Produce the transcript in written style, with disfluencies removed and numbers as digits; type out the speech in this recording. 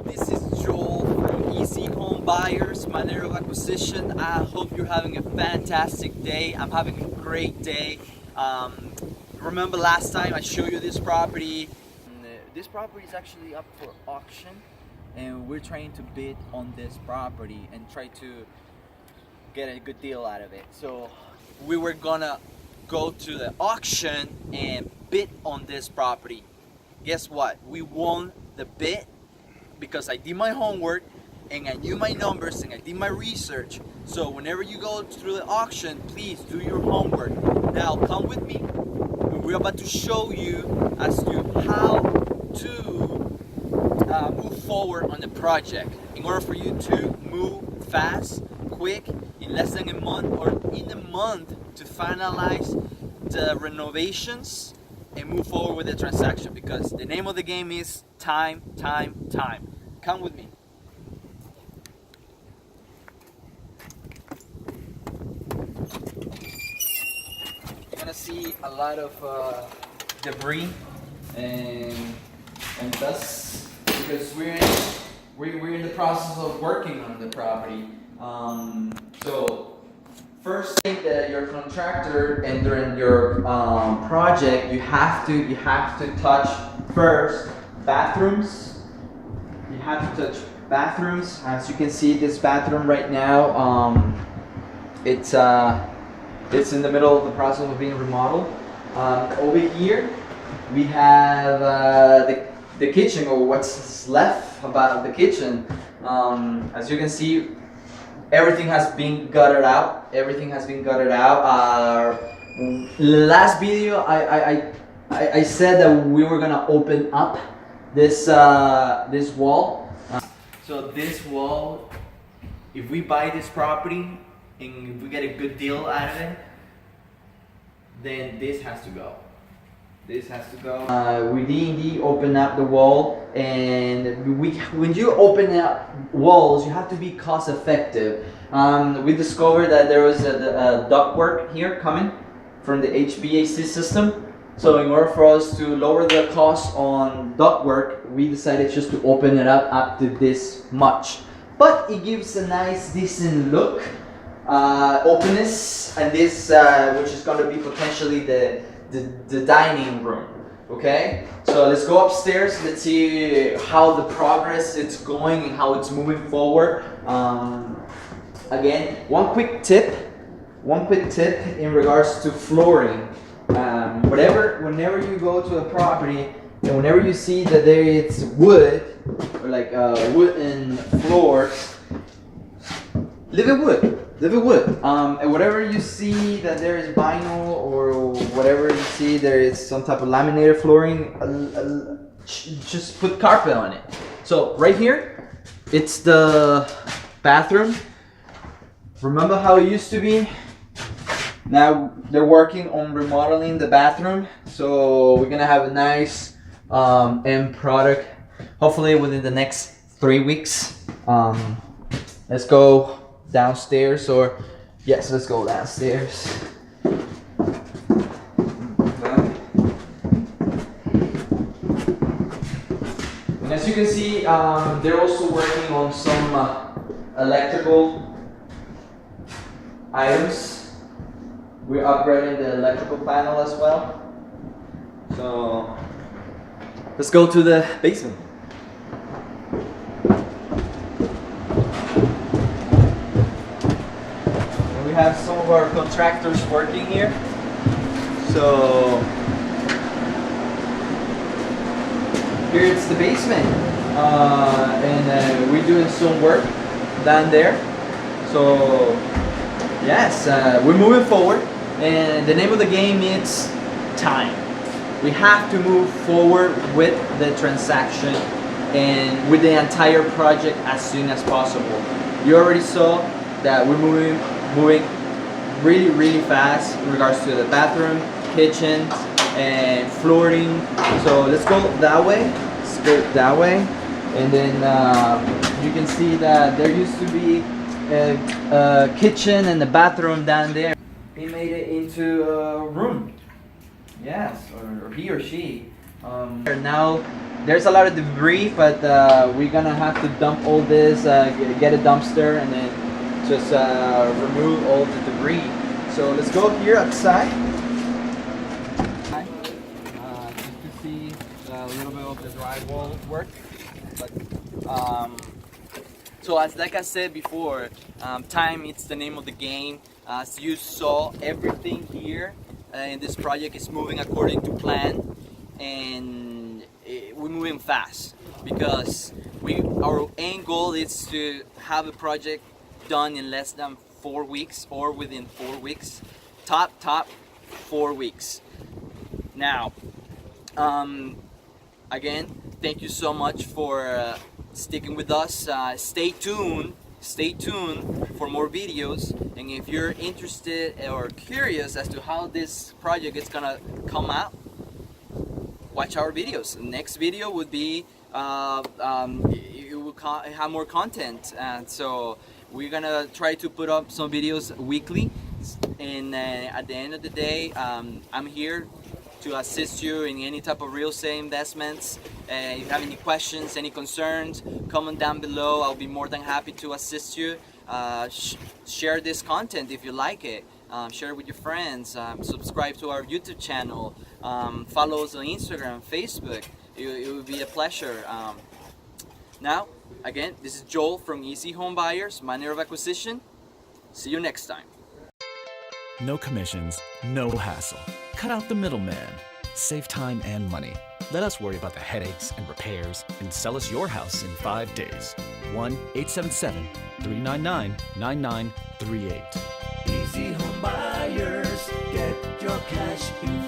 This is Joel from Easy Home Buyers, my little acquisition. I hope you're having a fantastic day. I'm having a great day. Remember last time I showed you this property? This property is actually up for auction, and we're trying to bid on this property and try to get a good deal out of it. So we were gonna go to the auction and bid on this property. Guess what? We won the bid because I did my homework and I knew my numbers and I did my research. So whenever you go through the auction, please do your homework. Now come with me. We're about to show you as to how to move forward on the project. In order for you to move fast, quick, in less than a month or in a month to finalize the renovations and move forward with the transaction, because the name of the game is time. Come with me. You're gonna see a lot of debris and dust because we're in the process of working on the property. So first thing that your contractor and during your project, you have to touch first bathrooms. You have to touch bathrooms. As you can see, this bathroom right now, it's in the middle of the process of being remodeled. Over here, we have the kitchen, or what's left about the kitchen. As you can see, everything has been gutted out. Last video, I said that we were gonna open up this wall. So this wall, if we buy this property and if we get a good deal out of it, then this has to go. We indeed open up the wall, and when you open up walls, you have to be cost effective. We discovered that there was a ductwork here coming from the HVAC system. So in order for us to lower the cost on ductwork, we decided just to open it up to this much. But it gives a nice, decent look, openness, and this, which is going to be potentially the dining room. Okay, so let's go upstairs. Let's see how the progress it's going and how it's moving forward. Again, one quick tip in regards to flooring. Whenever you go to a property and whenever you see that there is wood, or like wooden floors, leave it wood. And whatever you see that there is vinyl, or whatever you see there is some type of laminated flooring, just put carpet on it. So right here, it's the bathroom. Remember how it used to be? Now they're working on remodeling the bathroom, so we're gonna have a nice end product hopefully within the next 3 weeks. Let's go downstairs, or yes, let's go downstairs. And as you can see, they're also working on some electrical items. We're upgrading the electrical panel as well. So let's go to the basement. And we have some of our contractors working here. So here it's the basement, and we're doing some work down there. So yes, we're moving forward, and the name of the game is time. We have to move forward with the transaction and with the entire project as soon as possible. You already saw that we're moving really fast in regards to the bathroom, kitchen, and flooring. So let's go that way. And then you can see that there used to be a kitchen and a bathroom down there. He made it into a room. Yes, or he or she Now there's a lot of debris, but we're gonna have to dump all this, get a dumpster, and then just remove all the debris. So let's go here outside. Just to see a little bit of the drywall work. But so as like I said before, time it's the name of the game. As you saw, everything here in this project is moving according to plan, and we're moving fast because our end goal is to have a project done in less than 4 weeks or within 4 weeks. Top 4 weeks. Now, again, thank you so much for sticking with us. Stay tuned for more videos, and if you're interested or curious as to how this project is gonna come out, watch our videos. The next video would be it will have more content, and so we're gonna try to put up some videos weekly, and at the end of the day, I'm here to assist you in any type of real estate investments. If you have any questions, any concerns, comment down below. I'll be more than happy to assist you. Share this content if you like it. Share it with your friends. Subscribe to our YouTube channel. Follow us on Instagram, Facebook. It would be a pleasure. Now, again, this is Joel from Easy Home Buyers, Manner of Acquisition. See you next time. No commissions, no hassle. Cut out the middleman. Save time and money. Let us worry about the headaches and repairs and sell us your house in 5 days. 1-877-399-9938. Easy Home Buyers, get your cash in